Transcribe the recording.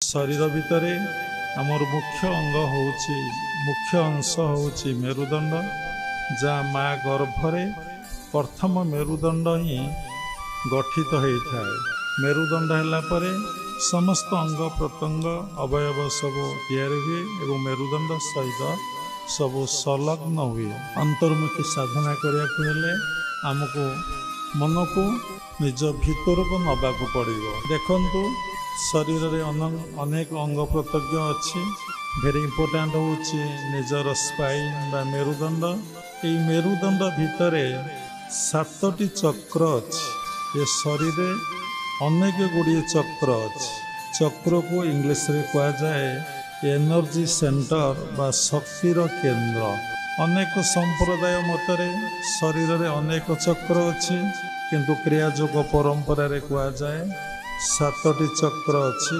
शरीर भितर आमर मुख्य अंश होची मेरुदंड जहाँ माँ गर्भरे प्रथम मेरुदंड ही गठित होता है। मेरुदंड है समस्त अंग प्रत्यंग अवयव सब तैयार हुए और मेरुदंड सहित सब संलग्न हुए। अंतर्मुखी साधना करने आमको मन को निज भीतर को नबाक पड़ो। देखु शरीर में अनेक अंग प्रत्यंग अच्छी भेरी इंपोर्टाट होची निजर स्पाइन बा मेरुदंड। ये मेरुदंड भितर 7टी चक्र अच्छी। ये शरीर अनेक गुड़िए चक्र अच्छी। चक्र को इंग्लिश रे कहा जाए एनर्जी सेंटर बा शक्तिर केंद्र। अनेक संप्रदाय मतरे शरीर में अनेक चक्र अच्छी किंतु क्रियायोग परंपरा रे कहा जाए 7टी चक्र अच्छी।